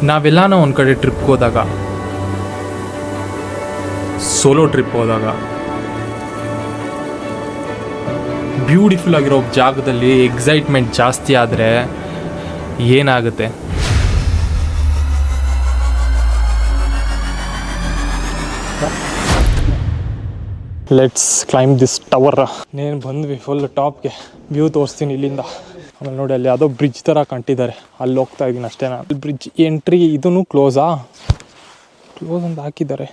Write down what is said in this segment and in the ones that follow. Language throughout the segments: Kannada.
ನಾವೆಲ್ಲನೂ ಒಂದು ಕಡೆ ಟ್ರಿಪ್ಗೆ ಹೋದಾಗ, ಸೋಲೋ ಟ್ರಿಪ್ ಹೋದಾಗ, ಬ್ಯೂಟಿಫುಲ್ ಆಗಿರೋ ಜಾಗದಲ್ಲಿ ಎಕ್ಸೈಟ್ಮೆಂಟ್ ಜಾಸ್ತಿ ಆದರೆ ಏನಾಗುತ್ತೆ? Let's climb this tower. ನೇನು ಬಂದ್ವಿ ಫುಲ್ ಟಾಪ್ಗೆ. ವ್ಯೂ ತೋರಿಸ್ತೀನಿ ಇಲ್ಲಿಂದ. ಆಮೇಲೆ ನೋಡಿ ಅಲ್ಲಿ ಯಾವುದೋ ಬ್ರಿಡ್ಜ್ ಥರ ಕಂಟಿದ್ದಾರೆ, ಅಲ್ಲಿ ಹೋಗ್ತಾ ಇದ್ದೀನಿ ಅಷ್ಟೇ. ನಾನು ಬ್ರಿಡ್ಜ್ ಎಂಟ್ರಿ ಇದೂ ಕ್ಲೋಸ್ ಅಂತ ಹಾಕಿದ್ದಾರೆ.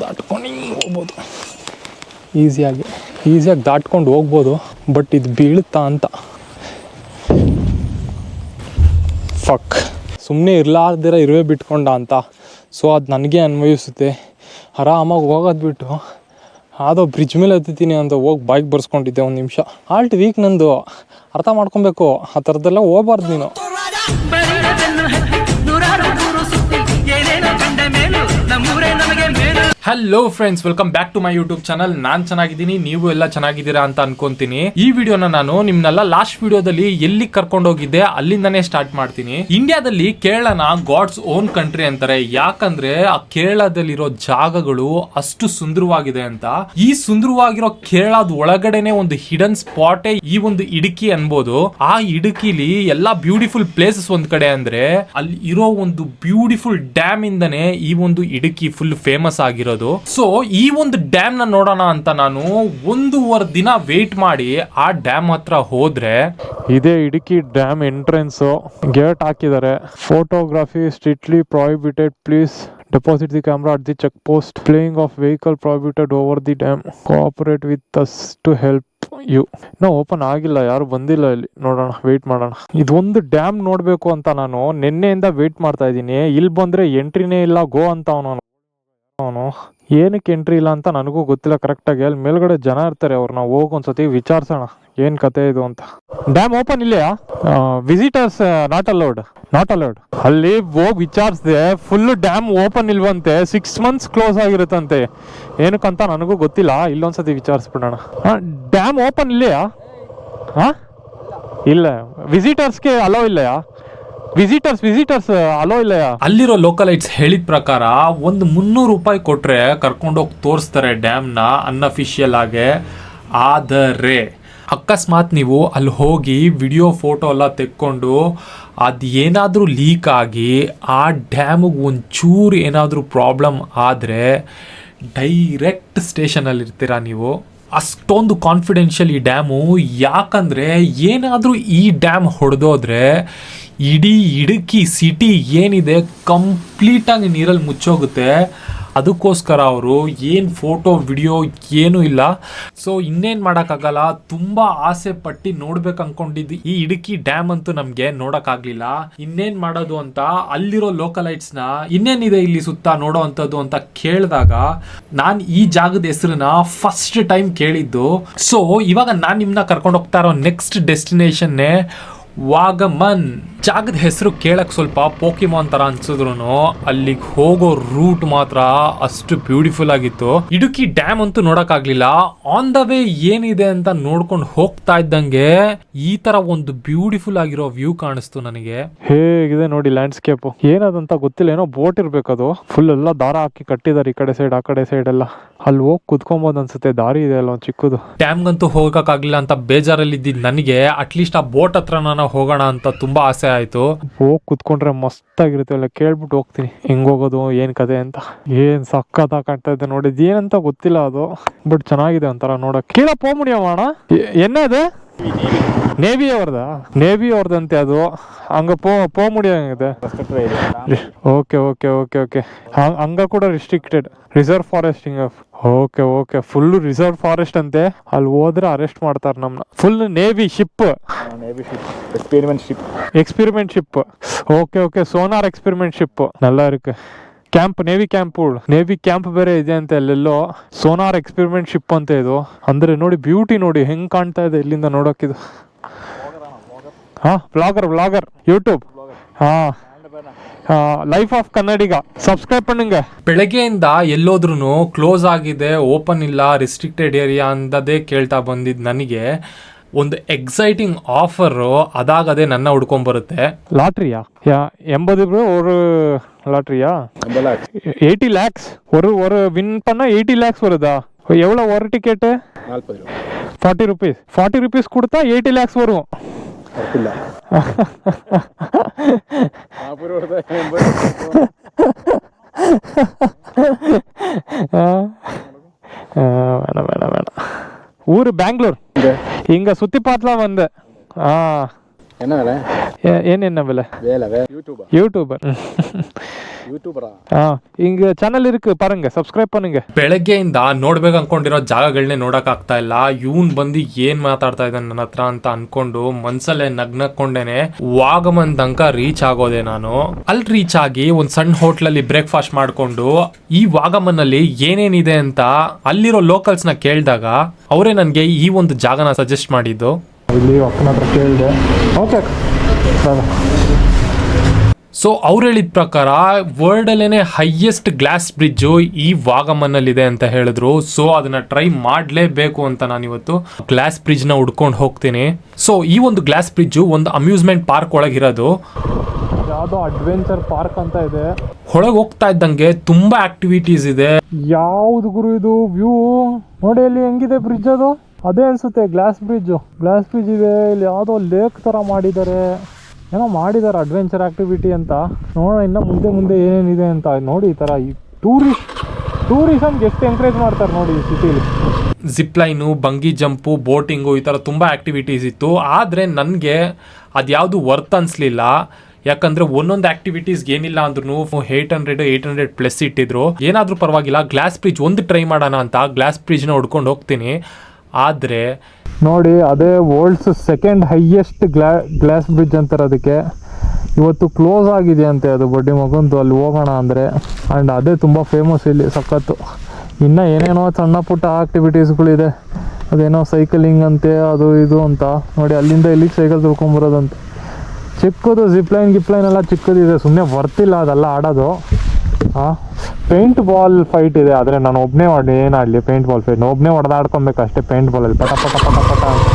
ದಾಟ್ಕೊಂಡು ಹೋಗ್ಬೋದು, ಈಸಿಯಾಗಿ ದಾಟ್ಕೊಂಡು ಹೋಗ್ಬೋದು. ಬಟ್ ಇದು ಬೀಳುತ್ತಾ ಅಂತ ಫಕ್, ಸುಮ್ಮನೆ ಇರಲಾರ್ದಿರ ಇರುವೆ ಬಿಟ್ಕೊಂಡ ಅಂತ. ಸೊ ಅದು ನನಗೆ ಅನ್ವಯಿಸುತ್ತೆ. ಆರಾಮಾಗಿ ಹೋಗೋದು ಬಿಟ್ಟು ಯಾವುದೋ ಬ್ರಿಡ್ಜ್ ಮೇಲೆ ಹತ್ತೀನಿ ಅಂತ ಹೋಗಿ ಬೈಕ್ ಬರ್ಸ್ಕೊಂಡಿದ್ದೆ. ಒಂದು ನಿಮಿಷ ಆಲ್ಟ್ ವೀಕ್ ನಂದು, ಅರ್ಥ ಮಾಡ್ಕೊಬೇಕು. ಆ ಥರದ್ದೆಲ್ಲ ಹೋಗ್ಬಾರ್ದು ನೀನು. Hello friends, welcome back to my YouTube channel. ನಾನು ಚೆನ್ನಾಗಿದ್ದೀನಿ, ನೀವು ಎಲ್ಲ ಚೆನ್ನಾಗಿದ್ದೀರಾ ಅಂತ ಅನ್ಕೊಂತೀನಿ. ಈ ವಿಡಿಯೋನ ನಾನು ನಿಮ್ನೆಲ್ಲ ಲಾಸ್ಟ್ ವಿಡಿಯೋದಲ್ಲಿ ಎಲ್ಲಿ ಕರ್ಕೊಂಡು ಹೋಗಿದ್ದೆ ಅಲ್ಲಿಂದನೇ ಸ್ಟಾರ್ಟ್ ಮಾಡ್ತೀನಿ. ಇಂಡಿಯಾದಲ್ಲಿ ಕೇರಳನ ಗಾಡ್ಸ್ ಓನ್ ಕಂಟ್ರಿ ಅಂತಾರೆ. ಯಾಕಂದ್ರೆ ಆ ಕೇರಳದಲ್ಲಿರೋ ಜಾಗಗಳು ಅಷ್ಟು ಸುಂದರವಾಗಿದೆ ಅಂತ. ಈ ಸುಂದರವಾಗಿರೋ ಕೇರಳದ ಒಳಗಡೆನೆ ಒಂದು ಹಿಡನ್ ಸ್ಪಾಟೇ ಈ ಒಂದು ಇಡುಕಿ ಅನ್ಬೋದು. ಆ ಇಡುಕಿಲಿ ಎಲ್ಲಾ ಬ್ಯೂಟಿಫುಲ್ ಪ್ಲೇಸಸ್ ಒಂದ್ ಕಡೆ ಅಂದ್ರೆ, ಅಲ್ಲಿ ಇರೋ ಒಂದು ಬ್ಯೂಟಿಫುಲ್ ಡ್ಯಾಮ್ ಇಂದನೇ ಈ ಒಂದು ಇಡುಕಿ ಫುಲ್ ಫೇಮಸ್ ಆಗಿರೋದು. ಸೊ ಈ ಒಂದು ಡ್ಯಾಮ್ ನ ನೋಡೋಣ ಅಂತ ನಾನು 1.5 ದಿನ ವೇಟ್ ಮಾಡಿ ಆ ಡ್ಯಾಮ್ ಹತ್ರ ಹೋದ್ರೆ, ಇದೇ ಇಡುಕಿ ಡ್ಯಾಮ್ ಎಂಟ್ರೆನ್ಸ್. ಗೇಟ್ ಹಾಕಿದ್ದಾರೆ. Photography strictly prohibited, please deposit the camera at the check post. Playing of vehicle prohibited over the dam. Cooperate with us to help you. ಇನ್ನೂ ಓಪನ್ ಆಗಿಲ್ಲ, ಯಾರು ಬಂದಿಲ್ಲ ಇಲ್ಲಿ. ನೋಡೋಣ, ವೇಟ್ ಮಾಡೋಣ. ಇದೊಂದು ಡ್ಯಾಮ್ ನೋಡ್ಬೇಕು ಅಂತ ನಾನು ನಿನ್ನೆಯಿಂದ ವೇಟ್ ಮಾಡ್ತಾ ಇದ್ದೀನಿ. ಇಲ್ಲಿ ಬಂದ್ರೆ ಎಂಟ್ರಿನೇ ಇಲ್ಲ, ಗೋ ಅಂತ ಅವನು ಏನಕ್ಕೆ ಎಂಟ್ರಿ ಇಲ್ಲ ಅಂತ ನನಗೂ ಗೊತ್ತಿಲ್ಲ ಕರೆಕ್ಟಾಗಿ. ಅಲ್ಲಿ ಮೇಲ್ಗಡೆ ಜನ ಇರ್ತಾರೆ, ಅವ್ರನ್ನ ಹೋಗಿ ಒಂದ್ಸತಿ ವಿಚಾರಿಸೋಣ ಏನ್ ಕತೆ ಇದು ಅಂತ. ಡ್ಯಾಮ್ ಓಪನ್ ಇಲ್ಲಯಾ? Visitors not allowed. ಅಲ್ಲಿ ಹೋಗಿ ವಿಚಾರಿಸಿದೆ, ಫುಲ್ ಡ್ಯಾಮ್ ಓಪನ್ ಇಲ್ವಂತೆ. 6 months ಕ್ಲೋಸ್ ಆಗಿರುತ್ತಂತೆ. ಏನಕ್ಕಂತ ನನಗೂ ಗೊತ್ತಿಲ್ಲ. ಇಲ್ಲೊಂದ್ಸತಿ ವಿಚಾರಿಸ್ಬಿಡೋಣ. ಡ್ಯಾಮ್ ಓಪನ್ ಇಲ್ಲಯಾ? ಇಲ್ಲ. ವಿಸಿಟರ್ಸ್ಗೆ ಅಲೋ ಇಲ್ಲಯಾ? ವಿಸಿಟರ್ಸ್ ಅಲೋ ಇಲ್ಲ. ಅಲ್ಲಿರೋ ಲೋಕಲೈಟ್ಸ್ ಹೇಳಿದ ಪ್ರಕಾರ ಒಂದು 300 ರೂಪಾಯಿ ಕೊಟ್ರೆ ಕರ್ಕೊಂಡೋಗಿ ತೋರಿಸ್ತಾರೆ ಡ್ಯಾಮ್ ನ ಅನ್ಅಫಿಷಿಯಲ್ ಆಗಿ. ಆದರೆ ಅಕಸ್ಮಾತ್ ನೀವು ಅಲ್ಲಿ ಹೋಗಿ ವಿಡಿಯೋ ಫೋಟೋ ಎಲ್ಲ ತೆಕ್ಕೊಂಡು ಅದು ಏನಾದರೂ ಲೀಕ್ ಆಗಿ ಆ ಡ್ಯಾಮಿಗೆ ಒಂಚೂರು ಏನಾದರೂ ಪ್ರಾಬ್ಲಮ್ ಆದರೆ ಡೈರೆಕ್ಟ್ ಸ್ಟೇಷನಲ್ಲಿ ಇರ್ತೀರಾ ನೀವು. ಅಷ್ಟೊಂದು ಕಾನ್ಫಿಡೆನ್ಷಿಯಲ್ ಈ ಡ್ಯಾಮು. ಯಾಕಂದರೆ ಏನಾದರೂ ಈ ಡ್ಯಾಮ್ ಹೊಡೆದೋದ್ರೆ ಇಡೀ ಇಡುಕಿ ಸಿಟಿ ಏನಿದೆ ಕಂಪ್ಲೀಟಾಗಿ ನೀರಲ್ಲಿ ಮುಚ್ಚೋಗುತ್ತೆ. ಅದಕ್ಕೋಸ್ಕರ ಅವರು ಏನು ಫೋಟೋ ವಿಡಿಯೋ ಏನೂ ಇಲ್ಲ. ಸೊ ಇನ್ನೇನು ಮಾಡೋಕ್ಕಾಗಲ್ಲ. ತುಂಬ ಆಸೆ ಪಟ್ಟು ನೋಡ್ಬೇಕು ಅಂದ್ಕೊಂಡಿದ್ದು ಈ ಇಡುಕಿ ಡ್ಯಾಮ್ ಅಂತೂ ನಮಗೆ ನೋಡೋಕ್ಕಾಗಲಿಲ್ಲ. ಇನ್ನೇನು ಮಾಡೋದು ಅಂತ ಅಲ್ಲಿರೋ ಲೋಕಲೈಟ್ಸ್ನ ಇನ್ನೇನಿದೆ ಇಲ್ಲಿ ಸುತ್ತ ನೋಡೋ ಅಂಥದ್ದು ಅಂತ ಕೇಳಿದಾಗ ನಾನು ಈ ಜಾಗದ ಹೆಸರನ್ನ ಫಸ್ಟ್ ಟೈಮ್ ಕೇಳಿದ್ದು. ಸೊ ಇವಾಗ ನಾನು ನಿಮ್ಮನ್ನ ಕರ್ಕೊಂಡು ಹೋಗ್ತಾ ಇರೋ ನೆಕ್ಸ್ಟ್ ಡೆಸ್ಟಿನೇಷನ್ನೇ ವಾಗಮನ್. ಜಾಗದ ಹೆಸರು ಕೇಳಕ್ಕೆ ಸ್ವಲ್ಪ ಪೋಕಿಮಾನ್ ತರ ಅನ್ಸಿದ್ರು ಅಲ್ಲಿಗೆ ಹೋಗೋ ರೂಟ್ ಮಾತ್ರ ಅಷ್ಟು ಬ್ಯೂಟಿಫುಲ್ ಆಗಿತ್ತು. ಇಡುಕಿ ಡ್ಯಾಮ್ ಅಂತೂ ನೋಡಕ್ಕಾಗ್ಲಿಲ್ಲ. ಆನ್ ದ ವೇ ಏನಿದೆ ಅಂತ ನೋಡ್ಕೊಂಡು ಹೋಗ್ತಾ ಇದ್ದಂಗೆ ಈ ತರ ಒಂದು ಬ್ಯೂಟಿಫುಲ್ ಆಗಿರೋ ವ್ಯೂ ಕಾಣಿಸ್ತು ನನಗೆ. ಹೇಗಿದೆ ನೋಡಿ ಲ್ಯಾಂಡ್ಸ್ಕೇಪ್. ಏನದಂತ ಗೊತ್ತಿಲ್ಲ, ಏನೋ ಬೋಟ್ ಇರ್ಬೇಕದು. ಫುಲ್ ಎಲ್ಲ ದಾರ ಹಾಕಿ ಕಟ್ಟಿದಾರೆ, ಈ ಕಡೆ ಸೈಡ್ ಆ ಕಡೆ ಸೈಡ್ ಎಲ್ಲ. ಅಲ್ಲಿ ಹೋಗಿ ಕುತ್ಕೊಬೋದು ಅನ್ಸುತ್ತೆ. ದಾರಿ ಇದೆ ಅಲ್ಲ ಒಂದು ಚಿಕ್ಕದು. ಡ್ಯಾಮ್ಗಂತೂ ಹೋಗಕ್ಕಾಗ್ಲಿಲ್ಲ ಅಂತ ಬೇಜಾರಲ್ಲಿ ಇದ್ದಿದ್ದು ನನಗೆ ಅಟ್ಲೀಸ್ಟ್ ಆ ಬೋಟ್ ಹತ್ರ ನಾನು ಹೋಗೋಣ ಅಂತ ತುಂಬಾ ಆಸೆ ಆಯ್ತು. ಹೋಗಿ ಕುತ್ಕೊಂಡ್ರೆ ಮಸ್ತ್ ಆಗಿರುತ್ತೆ. ಎಲ್ಲ ಕೇಳ್ಬಿಟ್ಟು ಹೋಗ್ತೀನಿ ಹೆಂಗ್ ಹೋಗೋದು ಏನ್ ಕತೆ ಅಂತ. ಏನ್ ಸಕ್ಕತ್ತ ಕಾಣ್ತಾ ಇದೆ ನೋಡಿ. ಏನಂತ ಗೊತ್ತಿಲ್ಲ ಅದು, ಬಟ್ ಚೆನ್ನಾಗಿದೆ ಒಂಥರ ನೋಡಕ್. ಕೇಳಪ್ಪ ಮುಡಿಯೋಣ. ಎನ್ನದು ನೇವಿ ಅವ್ರದಂತೆ ಅದು. ಹಂಗ ಪೋ ಮುಡಿಯಂಗಿದೆ. ಓಕೆ ಹಂಗ ಕೂಡ ರಿಸ್ಟ್ರಿಕ್ಟೆಡ್ ರಿಸರ್ವ್ ಫಾರೆಸ್ಟಿಂಗ್. ಓಕೆ ಫುಲ್ ರಿಸರ್ವ್ ಫಾರೆಸ್ಟ್ ಅಂತೆ. ಅಲ್ಲಿ ಹೋದ್ರೆ ಅರೆಸ್ಟ್ ಮಾಡ್ತಾರೆ ನಮ್ನ. Full navy ship experiment ship. Okay sonar experiment ship நல்லா இருக்கு. ಕ್ಯಾಂಪ್, ನೇವಿ ಕ್ಯಾಂಪ್ ಬೇರೆ ಇದೆ ಅಂತ ಅಲ್ಲೆಲ್ಲೋ. ಸೋನಾರ್ ಎಕ್ಸ್ಪೆರಿಮೆಂಟ್ ಶಿಪ್ ಅಂತ ಇದು. ಅಂದ್ರೆ ನೋಡಿ ಬ್ಯೂಟಿ ನೋಡಿ ಹೆಂಗ್ ಕಾಣ್ತಾ ಇದೆ ಇಲ್ಲಿಂದ ನೋಡೋಕಿದು. Vlogger YouTube. Life of Kannadiga subscribe ಪಣ್ಣುಂಗ. ಬೆಳಗ್ಗೆಯಿಂದ ಎಲ್ಲೋದ್ರೂ ಕ್ಲೋಸ್ ಆಗಿದೆ, ಓಪನ್ ಇಲ್ಲ, ರಿಸ್ಟ್ರಿಕ್ಟೆಡ್ ಏರಿಯಾ ಅಂದದೇ ಕೇಳ್ತಾ ಬಂದಿದ್ದು ನನಗೆ ಒಂದು ಎಕ್ಸೈಟಿಂಗ್ ಆಫರು ಅದಾಗದೆ ನನ್ನ ಹುಡ್ಕೊಂಬರುತ್ತೆ. லாட்ரியா 80 ஒரு லாட்ரியா 80 lakhs ஒரு வின் பண்ணா 80 lakhs வருதா? எவ்வளோ ஒரு டிக்கெட்டு? 40 rupees 40 rupees கொடுத்தா 80 lakhs வரும். வேணாம். ஊர் பெங்களூர். இங்க சுத்தி பார்த்துலாம் வந்தேன். என்ன விலை? என்ன விலை? யூடியூபர். ಹಿಂಗ ಚಾನಲ್ ಇருக்கு ಪಾರಂಗ ಸಬ್ಸ್ಕ್ರೈಬ್ ಪನ್ನುಂಗ. ಬೆಳಗ್ಗೆಯಿಂದ ನೋಡ್ಬೇಕು ಅನ್ಕೊಂಡಿರೋ ಜಾಗಗಳನ್ನೇ ನೋಡಕ್ ಆಗ್ತಾ ಇಲ್ಲ. ಇವನ್ ಬಂದು ಏನ್ ಮಾತಾಡ್ತಾ ಇದ್ದಾನೆ ನನ್ನ ಹತ್ರ ಅಂತ ಅನ್ಕೊಂಡು ಮನ್ಸಲ್ಲೇ ನಗ್ನಕೊಂಡೇನೆ ವಾಗಮನ್ ತನಕ ರೀಚ್ ಆಗೋದೆ ನಾನು. ಅಲ್ಲಿ ರೀಚ್ ಆಗಿ ಒಂದ್ ಸಣ್ಣ ಹೋಟ್ಲಲ್ಲಿ ಬ್ರೇಕ್ಫಾಸ್ಟ್ ಮಾಡ್ಕೊಂಡು ಈ ವಾಗಮನ್ ಅಲ್ಲಿ ಏನೇನಿದೆ ಅಂತ ಅಲ್ಲಿರೋ ಲೋಕಲ್ಸ್ ನ ಕೇಳಿದಾಗ ಅವರೇ ನನ್ಗೆ ಈ ಒಂದು ಜಾಗನ ಸಜೆಸ್ಟ್ ಮಾಡಿದ್ದು. ಇಲ್ಲಿ ಅಕ್ಕನ ಹತ್ರ ಕೇಳಿದೆ. ಓಕೆ ಸೊ ಅವ್ರು ಹೇಳಿದ ಪ್ರಕಾರ ವರ್ಲ್ಡ್ ಅಲ್ಲೇನೆ ಹೈಯೆಸ್ಟ್ ಗ್ಲಾಸ್ ಬ್ರಿಡ್ಜು ಈ ವಾಗಮನ್ನಲ್ಲಿ ಇದೆ ಅಂತ ಹೇಳಿದ್ರು. ಸೊ ಅದನ್ನ ಟ್ರೈ ಮಾಡಲೇಬೇಕು ಅಂತ ನಾನು ಇವತ್ತು ಗ್ಲಾಸ್ ಬ್ರಿಡ್ಜ್ ನ ಹುಡ್ಕೊಂಡು ಹೋಗ್ತೀನಿ. ಸೊ ಈ ಒಂದು ಗ್ಲಾಸ್ ಬ್ರಿಡ್ಜು ಒಂದು ಅಮ್ಯೂಸ್ಮೆಂಟ್ ಪಾರ್ಕ್ ಒಳಗಿರೋದು. ಯಾವುದೋ ಅಡ್ವೆಂಚರ್ ಪಾರ್ಕ್ ಅಂತ ಇದೆ. ಒಳಗೆ ಹೋಗ್ತಾ ಇದ್ದಂಗೆ ತುಂಬಾ ಆಕ್ಟಿವಿಟೀಸ್ ಇದೆ. ಯಾವ್ದು ಗುರು ಇದು ವ್ಯೂ ನೋಡಿ, ಅಲ್ಲಿ ಹೆಂಗಿದೆ ಬ್ರಿಡ್ಜ್? ಅದು ಅದೇ ಅನ್ಸುತ್ತೆ ಗ್ಲಾಸ್ ಬ್ರಿಡ್ಜ್ ಇದೆ. ಇಲ್ಲಿ ಯಾವುದೋ ಲೇಕ್ ತರ ಮಾಡಿದ್ದಾರೆ, ಏನೋ ಮಾಡಿದ್ದಾರೆ ಅಡ್ವೆಂಚರ್ ಆಕ್ಟಿವಿಟಿ ಅಂತ. ನೋಡೋಣ ಇನ್ನು ಮುಂದೆ ಏನೇನಿದೆ ಅಂತ. ನೋಡಿ ಈ ಥರ ಈ ಟೂರಿಸಮ್ಗೆ ಎಷ್ಟು ಎಂಕರೇಜ್ ಮಾಡ್ತಾರೆ ನೋಡಿ ಈ ಸಿಟಿಲಿ. ಜಿಪ್ ಲೈನು, ಬಂಗಿ ಜಂಪು, ಬೋಟಿಂಗು, ಈ ಥರ ತುಂಬ ಆ್ಯಕ್ಟಿವಿಟೀಸ್ ಇತ್ತು. ಆದರೆ ನನಗೆ ಅದ್ಯಾವುದು ವರ್ತ್ ಅನಿಸ್ಲಿಲ್ಲ. ಯಾಕಂದರೆ ಒಂದೊಂದು ಆ್ಯಕ್ಟಿವಿಟೀಸ್ಗೆ ಏನಿಲ್ಲ ಅಂದ್ರೂ 800 ಪ್ಲಸ್ ಇಟ್ಟಿದ್ರು. ಏನಾದರೂ ಪರವಾಗಿಲ್ಲ, ಗ್ಲಾಸ್ ಬ್ರಿಡ್ಜ್ ಒಂದು ಟ್ರೈ ಮಾಡೋಣ ಅಂತ ಗ್ಲಾಸ್ ಬ್ರಿಡ್ಜ್ನ ಹುಡ್ಕೊಂಡು ಹೋಗ್ತೀನಿ. ಆದರೆ ನೋಡಿ, ಅದೇ world's second highest glass bridge ಅಂತಾರೆ ಅದಕ್ಕೆ. ಇವತ್ತು ಕ್ಲೋಸ್ ಆಗಿದೆ ಅಂತೆ ಅದು ಬಡ್ಡಿ ಮಗಂದು. ಅಲ್ಲಿ ಹೋಗೋಣ ಅಂದರೆ ಆ್ಯಂಡ್ ಅದೇ ತುಂಬ ಫೇಮಸ್ ಇಲ್ಲಿ ಸಖತ್ತು. ಇನ್ನು ಏನೇನೋ ಸಣ್ಣ ಪುಟ್ಟ ಆಕ್ಟಿವಿಟೀಸ್ಗಳಿದೆ. ಅದೇನೋ ಸೈಕಲಿಂಗ್ ಅಂತೆ, ಅದು ಇದು ಅಂತ. ನೋಡಿ ಅಲ್ಲಿಂದ ಇಲ್ಲಿಗೆ ಸೈಕಲ್ ತುಳ್ಕೊಂಬರೋದಂತೆ. ಚಿಕ್ಕದು ಜಿಪ್ಲೈನ್ ಎಲ್ಲ ಚಿಕ್ಕದಿದೆ, ಸುಮ್ಮನೆ ಬರ್ತಿಲ್ಲ ಅದೆಲ್ಲ ಆಡೋದು. ಪೇಂಟ್ ಬಾಲ್ ಫೈಟ್ ಇದೆ, ಆದರೆ ನಾನು ಒಬ್ಬನೇ ಏನಾಡಲಿ ಪೇಂಟ್ ಬಾಲ್ ಫೈಟ್ ಒಬ್ಬನೇ ಹೊಡೆದಾಡ್ಕೊಬೇಕು ಅಷ್ಟೇ. ಪೇಂಟ್ ಬಾಲಲ್ಲಿ ಪಟ ಪಟ ಪಟ ಪಟ ಅಂತ.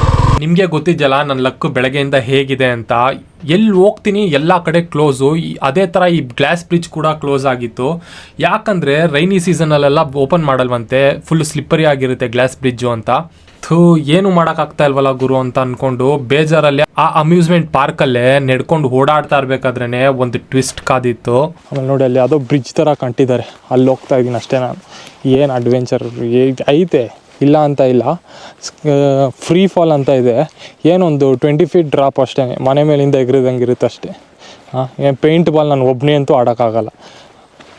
ನಿಮಗೆ ಗೊತ್ತಿದ್ದಲ್ಲ ನನ್ನ ಲಕ್ಕು ಬೆಳಗ್ಗೆಯಿಂದ ಹೇಗಿದೆ ಅಂತ. ಎಲ್ಲಿ ಹೋಗ್ತೀನಿ ಎಲ್ಲ ಕಡೆ ಕ್ಲೋಸು. ಅದೇ ಥರ ಈ ಗ್ಲಾಸ್ ಬ್ರಿಡ್ಜ್ ಕೂಡ ಕ್ಲೋಸ್ ಆಗಿತ್ತು. ಯಾಕಂದರೆ ರೈನಿ ಸೀಸನಲ್ಲೆಲ್ಲ ಓಪನ್ ಮಾಡಲ್ವಂತೆ, ಫುಲ್ ಸ್ಲಿಪ್ಪರಿ ಆಗಿರುತ್ತೆ ಗ್ಲಾಸ್ ಬ್ರಿಡ್ಜು ಅಂತ. ಏನು ಮಾಡೋಕ್ಕಾಗ್ತಾ ಇಲ್ವಲ್ಲ ಗುರು ಅಂತ ಅಂದ್ಕೊಂಡು ಬೇಜಾರಲ್ಲಿ ಆ ಅಮ್ಯೂಸ್ಮೆಂಟ್ ಪಾರ್ಕಲ್ಲೇ ನೆಡ್ಕೊಂಡು ಓಡಾಡ್ತಾ ಇರ್ಬೇಕಾದ್ರೇ ಒಂದು ಟ್ವಿಸ್ಟ್ ಕಾದಿತ್ತು. ಆಮೇಲೆ ನೋಡಿ ಅಲ್ಲಿ ಯಾವುದೋ ಬ್ರಿಡ್ಜ್ ಥರ ಕಂಟಿದ್ದಾರೆ, ಅಲ್ಲಿ ಹೋಗ್ತಾ ಇದ್ದೀನಿ ಅಷ್ಟೇ ನಾನು. ಏನು ಅಡ್ವೆಂಚರ್ ಐತೆ, ಇಲ್ಲ ಅಂತ ಇಲ್ಲ. ಫ್ರೀ ಫಾಲ್ ಅಂತ ಇದೆ, ಏನೊಂದು 20 feet ಡ್ರಾಪ್ ಅಷ್ಟೇ, ಮನೆ ಮೇಲಿಂದ ಎಗರಿದಂಗೆ ಇರುತ್ತೆ ಅಷ್ಟೇ. ಏನು ಪೇಂಟ್ ಬಾಲ್ ನಾನು ಒಬ್ಬನೇ ಅಂತೂ ಆಡೋಕ್ಕಾಗಲ್ಲ.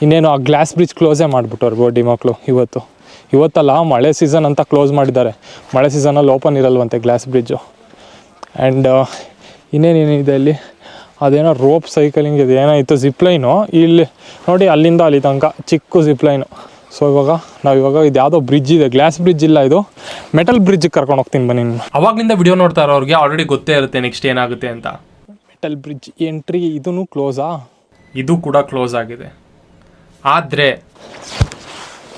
ಇನ್ನೇನು ಆ ಗ್ಲಾಸ್ ಬ್ರಿಡ್ಜ್ ಕ್ಲೋಸೇ ಮಾಡಿಬಿಟ್ಟವ್ರು ಬಡ್ಡಿ ಮಕ್ಕಳು. ಇವತ್ತಲ್ಲ, ಮಳೆ ಸೀಸನ್ ಅಂತ ಕ್ಲೋಸ್ ಮಾಡಿದ್ದಾರೆ. ಮಳೆ ಸೀಸನಲ್ಲಿ ಓಪನ್ ಇರಲ್ವಂತೆ ಗ್ಲಾಸ್ ಬ್ರಿಡ್ಜು. ಆ್ಯಂಡ್ ಇನ್ನೇನೇನಿದೆ ಅಲ್ಲಿ, ಅದೇನೋ ರೋಪ್ ಸೈಕಲಿಂಗ್ ಇದೆ, ಏನಾಯಿತು ಜಿಪ್ಲೈನು ಇಲ್ಲಿ ನೋಡಿ, ಅಲ್ಲಿಂದ ಅಲ್ಲಿ ತನಕ ಚಿಕ್ಕ ಜಿಪ್ಲೈನು. ಸೊ ನಾವಿವಾಗ ಇದು ಯಾವುದೋ ಬ್ರಿಡ್ಜ್ ಇದೆ, ಗ್ಲಾಸ್ ಬ್ರಿಡ್ಜ್ ಇಲ್ಲ, ಇದು ಮೆಟಲ್ ಬ್ರಿಡ್ಜಿಗೆ ಕರ್ಕೊಂಡು ಹೋಗ್ತೀನಿ ಬನ್ನಿ. ಅವಾಗಲಿಂದ ವಿಡಿಯೋ ನೋಡ್ತಾ ಇರೋರಿಗೆ ಆಲ್ರೆಡಿ ಗೊತ್ತೇ ಇರುತ್ತೆ ನೆಕ್ಸ್ಟ್ ಏನಾಗುತ್ತೆ ಅಂತ. ಮೆಟಲ್ ಬ್ರಿಡ್ಜ್ ಎಂಟ್ರಿ ಇದೂ ಕ್ಲೋಸಾ? ಇದು ಕೂಡ ಕ್ಲೋಸ್ ಆಗಿದೆ. ಆದರೆ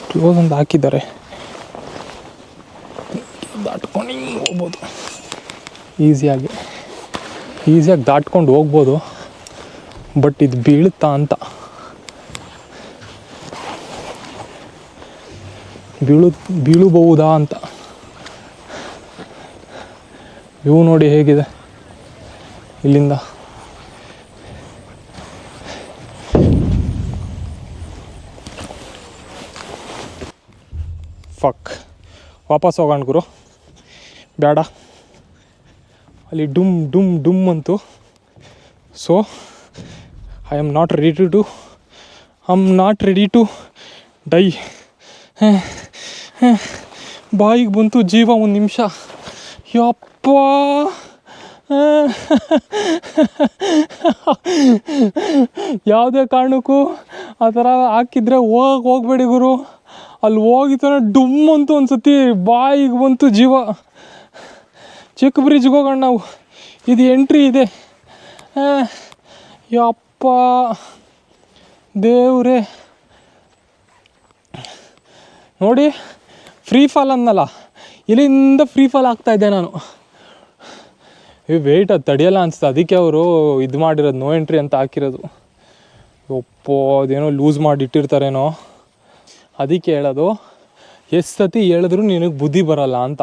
ಕ್ಲೋಸ್ ಅಂತ ಹಾಕಿದ್ದಾರೆ, ದಾಟ್ಕೊಂಡು ಹಿಂಗೆ ಹೋಗ್ಬೋದು, ಈಸಿಯಾಗಿ ದಾಟ್ಕೊಂಡು ಹೋಗ್ಬೋದು. ಬಟ್ ಇದು ಬೀಳುತ್ತಾ ಅಂತ, ಬೀಳಬಹುದಾ ಅಂತ. ಇವು ನೋಡಿ ಹೇಗಿದೆ ಇಲ್ಲಿಂದ. ವಾಪಸ್ ಹೋಗೋಣ ಗುರು, ಬೇಡ ಅಲ್ಲಿ ಡುಮ್ ಅಂತು. So I am not ready to die. ಬಾಯಿಗೆ ಬಂತು ಜೀವ, ಒಂದು ನಿಮಿಷ. ಯಪ್ಪ, ಯಾವುದೇ ಕಾರಣಕ್ಕೂ ಆ ಥರ ಹಾಕಿದ್ರೆ ಹೋಗ್ಬೇಡಿ ಗುರು. ಅಲ್ಲಿ ಹೋಗಿತ್ತಾನ ಡುಮ್ ಅಂತೂ ಅನ್ಸತಿ, ಬಾಯಿಗೆ ಬಂತು ಜೀವ. ಚಿಕ್ಕ ಬ್ರಿಡ್ಜ್ಗೆ ಹೋಗೋಣ ನಾವು, ಇದು ಎಂಟ್ರಿ ಇದೆ. ಯಪ್ಪ ದೇವ್ರೇ, ನೋಡಿ ಫ್ರೀ ಫಾಲ್ ಅನ್ನಲ್ಲ, ಇಲ್ಲಿಂದ ಫ್ರೀ ಫಾಲ್ ಆಗ್ತಾಯಿದ್ದೆ ನಾನು. ವೆಯ್ಟ್ ಅದು ತಡೆಯಲ್ಲ ಅನಿಸ್ತು, ಅದಕ್ಕೆ ಅವರು ಇದು ಮಾಡಿರೋದು ನೋ ಎಂಟ್ರಿ ಅಂತ ಹಾಕಿರೋದು. ಒಪ್ಪೋ ಅದೇನೋ ಲೂಸ್ ಮಾಡಿ ಇಟ್ಟಿರ್ತಾರೇನೋ, ಅದಕ್ಕೆ ಹೇಳೋದು ಎಷ್ಟು ಸತಿ ಹೇಳಿದ್ರು ನಿನಗೆ ಬುದ್ಧಿ ಬರೋಲ್ಲ ಅಂತ.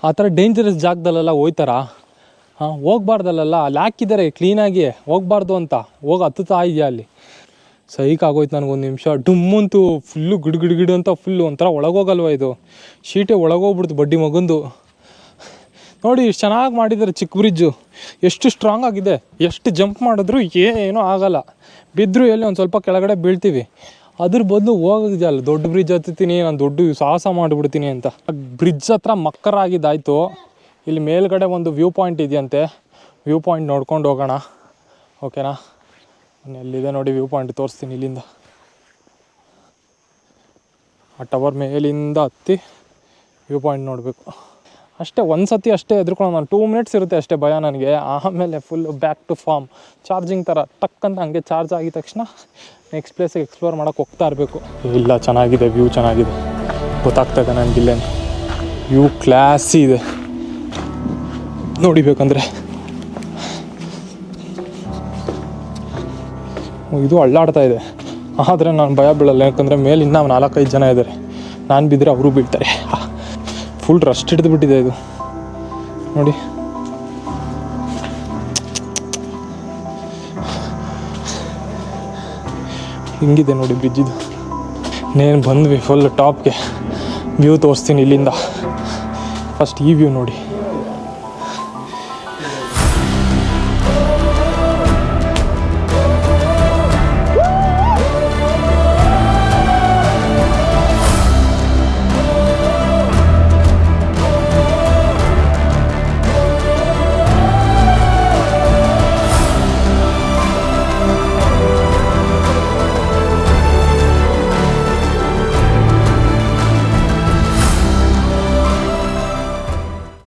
ಆ ಥರ ಡೇಂಜರಸ್ ಜಾಗದಲ್ಲೆಲ್ಲ ಹೋಯ್ತಾರ, ಹೋಗ್ಬಾರ್ದಲ್ಲ, ಅಲ್ಲಿ ಹಾಕಿದ್ದಾರೆ ಕ್ಲೀನಾಗಿ, ಹೋಗ್ಬಾರ್ದು ಅಂತ ಹೋಗಿ ಹತ್ತುತ್ತಾ ಇದೆಯಾ ಅಲ್ಲಿ. ಸೈಕಾಗೋಯ್ತು ನನಗೊಂದು ನಿಮಿಷ. ಡುಮ್ಮಂತೂ ಫುಲ್ಲು ಗಿಡು ಅಂತ ಫುಲ್ಲು ಒಂಥರ ಒಳಗೋಗಲ್ವ ಇದು, ಶೀಟೆ ಒಳಗೋಗ್ಬಿಡ್ತು ಬಡ್ಡಿ ಮಗಂದು. ನೋಡಿ ಎಷ್ಟು ಚೆನ್ನಾಗಿ ಮಾಡಿದ್ದಾರೆ ಚಿಕ್ಕ ಬ್ರಿಡ್ಜು, ಎಷ್ಟು ಸ್ಟ್ರಾಂಗ್ ಆಗಿದೆ. ಎಷ್ಟು ಜಂಪ್ ಮಾಡಿದ್ರು ಏನೂ ಆಗಲ್ಲ, ಬಿದ್ದರೂ ಎಲ್ಲಿ ಒಂದು ಸ್ವಲ್ಪ ಕೆಳಗಡೆ ಬೀಳ್ತೀವಿ. ಅದ್ರ ಬದಲು ಹೋಗಿದೆಯಲ್ಲ ದೊಡ್ಡ ಬ್ರಿಡ್ಜ್ ಹತ್ತೀನಿ ನಾನು, ದೊಡ್ಡ ಸಾಹಸ ಮಾಡಿಬಿಡ್ತೀನಿ ಅಂತ. ಬ್ರಿಡ್ಜ್ ಹತ್ರ ಮಕ್ಕರಾಗಿದ್ದಾಯಿತು. ಇಲ್ಲಿ ಮೇಲ್ಗಡೆ ಒಂದು ವ್ಯೂ ಪಾಯಿಂಟ್ ಇದೆಯಂತೆ, ವ್ಯೂ ಪಾಯಿಂಟ್ ನೋಡ್ಕೊಂಡು ಹೋಗೋಣ, ಓಕೆನಾ? ಎಲ್ಲಿದೆ ನೋಡಿ ವ್ಯೂ ಪಾಯಿಂಟ್, ತೋರಿಸ್ತೀನಿ ಇಲ್ಲಿಂದ. ಆ ಟವರ್ ಮೇಲಿಂದ ಹತ್ತಿ ವ್ಯೂ ಪಾಯಿಂಟ್ ನೋಡಬೇಕು ಅಷ್ಟೇ. ಒಂದು ಸತಿ ಅಷ್ಟೇ ಎದ್ರುಕೊಂಡು ನಾನು 2 ಮಿನಿಟ್ಸ್ ಇರುತ್ತೆ ಅಷ್ಟೇ ಭಯ ನನಗೆ. ಆಮೇಲೆ full back to form, charging ಥರ ಟಕ್ಕಂತ ಹಂಗೆ ಚಾರ್ಜ್ ಆಗಿದ ತಕ್ಷಣ ನೆಕ್ಸ್ಟ್ ಪ್ಲೇಸಿಗೆ ಎಕ್ಸ್ಪ್ಲೋರ್ ಮಾಡೋಕ್ಕೆ ಹೋಗ್ತಾ ಇರಬೇಕು. ಇಲ್ಲ ಚೆನ್ನಾಗಿದೆ, ವ್ಯೂ ಚೆನ್ನಾಗಿದೆ, ಗೊತ್ತಾಗ್ತಾಯಿದೆ ನನಗಿಲ್ಲೇ ವ್ಯೂ ಕ್ಲಾಸಿ ಇದೆ ನೋಡಿಬೇಕಂದ್ರೆ. ಇದು ಅಳ್ಳಾಡ್ತಾ ಇದೆ, ಆದರೆ ನಾನು ಭಯ ಬೀಳಲ್ಲ, ಯಾಕಂದರೆ ಮೇಲೆ ಇನ್ನೂ 4-5 ಜನ ಇದ್ದಾರೆ. ನಾನು ಬಿದ್ದರೆ ಅವರು ಬೀಳ್ತಾರೆ. ಫುಲ್ ರಸ್ಟ್ ಹಿಡಿದು ಬಿಟ್ಟಿದೆ ಇದು ನೋಡಿ. ಹಿಂಗಿದೆ ನೋಡಿ ಬ್ರಿಡ್ಜ್ ಇದು. ಇನ್ನೇನು ಬಂದ್ವಿ ಫುಲ್ ಟಾಪ್ಗೆ. ವ್ಯೂ ತೋರಿಸ್ತೀನಿ ಇಲ್ಲಿಂದ. ಫಸ್ಟ್ ಈ ವ್ಯೂ ನೋಡಿ.